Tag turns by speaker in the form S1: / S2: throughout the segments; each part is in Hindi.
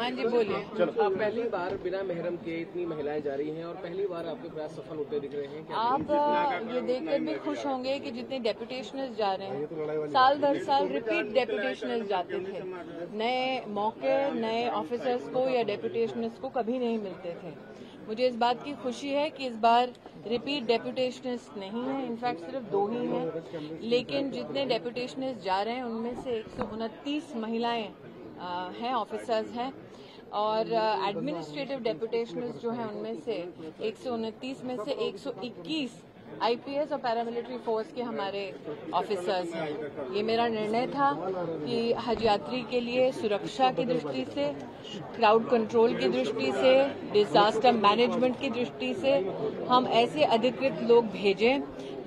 S1: हाँ जी बोलिए।
S2: चलो, पहली बार बिना महरम के इतनी महिलाएं जा रही हैं और पहली बार आपके प्रयास सफल होते दिख रहे हैं।
S1: आप ये देखकर भी खुश होंगे कि जितने डेपुटेशनर्स जा रहे हैं, साल दर साल रिपीट डेपुटेशनर्स जाते थे। नए मौके नए ऑफिसर्स को या डेपुटेशनर्स को कभी नहीं मिलते थे। मुझे इस बात की खुशी है कि इस बार रिपीट डेपुटेशनर्स नहीं है, इनफैक्ट सिर्फ 2 ही हैं, लेकिन जितने डेपुटेशनर्स जा रहे हैं उनमें से 129 महिलाएं हैं, ऑफिसर्स हैं, और एडमिनिस्ट्रेटिव डेपुटेशनर्स जो हैं उनमें से 129 में से 121 आईपीएस और पैरामिलिट्री फोर्स के हमारे ऑफिसर्स हैं। ये मेरा निर्णय था कि हज यात्री के लिए सुरक्षा की दृष्टि से, क्राउड कंट्रोल की दृष्टि से, डिजास्टर मैनेजमेंट की दृष्टि से हम ऐसे अधिकृत लोग भेजें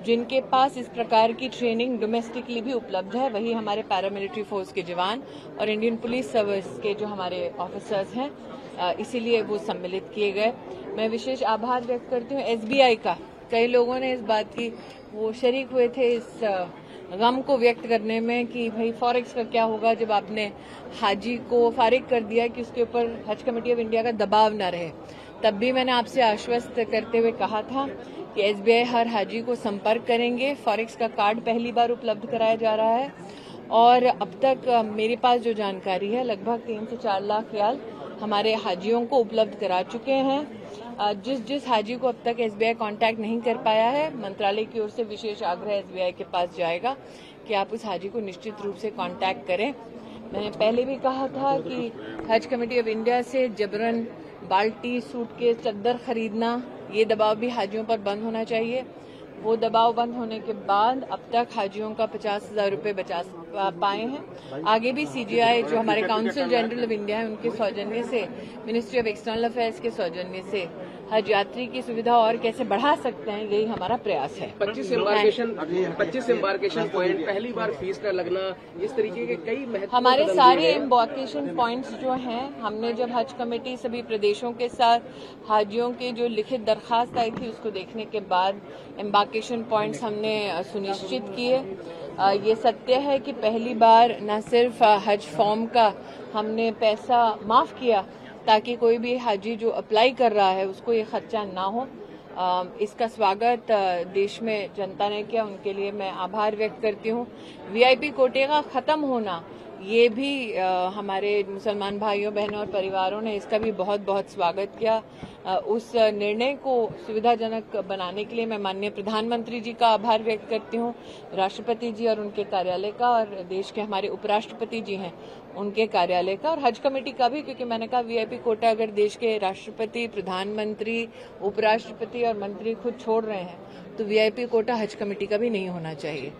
S1: जिनके पास इस प्रकार की ट्रेनिंग डोमेस्टिकली भी उपलब्ध है। वही हमारे पैरामिलिट्री फोर्स के जवान और इंडियन पुलिस सर्विस के जो हमारे ऑफिसर्स हैं, इसीलिए वो सम्मिलित किए गए। मैं विशेष आभार व्यक्त करती हूँ एसबीआई का। कई लोगों ने इस बात की वो शरीक हुए थे इस गम को व्यक्त करने में कि भाई फॉरेक्स का क्या होगा जब आपने हाजी को फारिग कर दिया कि उसके ऊपर हज कमेटी ऑफ इंडिया का दबाव न रहे। तब भी मैंने आपसे आश्वस्त करते हुए कहा था कि एसबीआई हर हाजी को संपर्क करेंगे। फॉरेक्स का कार्ड पहली बार उपलब्ध कराया जा रहा है और अब तक मेरे पास जो जानकारी है लगभग 3 से 4 लाख रियाल हमारे हाजियों को उपलब्ध करा चुके हैं। जिस हाजी को अब तक एसबीआई कांटेक्ट नहीं कर पाया है, मंत्रालय की ओर से विशेष आग्रह एसबीआई के पास जाएगा कि आप उस हाजी को निश्चित रूप से कांटेक्ट करें। मैंने पहले भी कहा था कि हज कमेटी ऑफ इंडिया से जबरन बाल्टी, सूटकेस, चद्दर खरीदना, ये दबाव भी हाजियों पर बंद होना चाहिए। वो दबाव बंद होने के बाद अब तक हाजियों का 50,000 रुपये बचा पाए हैं। आगे भी सीजीआई जो हमारे काउंसिल जनरल ऑफ इंडिया है उनके सौजन्य से, मिनिस्ट्री ऑफ एक्सटर्नल अफेयर्स के सौजन्य से हज यात्री की सुविधा और कैसे बढ़ा सकते हैं, यही हमारा प्रयास है।
S2: 25 एम्बार्केशन पॉइंट, पहली बार फीस का लगना, इस तरीके के कई
S1: हमारे सारे एम्बार्केशन पॉइंट्स जो हैं, हमने जब हज कमेटी सभी प्रदेशों के साथ हाजियों के जो लिखित दरखास्त आई थी उसको देखने के बाद एम्बार्केशन पॉइंट्स हमने सुनिश्चित किए। ये सत्य है कि पहली बार न सिर्फ हज फॉर्म का हमने पैसा माफ किया ताकि कोई भी हाजी जो अप्लाई कर रहा है उसको ये खर्चा ना हो। इसका स्वागत देश में जनता ने किया, उनके लिए मैं आभार व्यक्त करती हूँ। वीआईपी कोटे का खत्म होना, ये भी हमारे मुसलमान भाइयों बहनों और परिवारों ने इसका भी बहुत बहुत स्वागत किया। उस निर्णय को सुविधाजनक बनाने के लिए मैं माननीय प्रधानमंत्री जी का आभार व्यक्त करती हूँ, राष्ट्रपति जी और उनके कार्यालय का, और देश के हमारे उपराष्ट्रपति जी हैं उनके कार्यालय का, और हज कमेटी का भी, क्योंकि मैंने कहा वीआईपी कोटा अगर देश के राष्ट्रपति, प्रधानमंत्री, उपराष्ट्रपति और मंत्री खुद छोड़ रहे हैं तो वीआईपी कोटा हज कमेटी का भी नहीं होना चाहिए।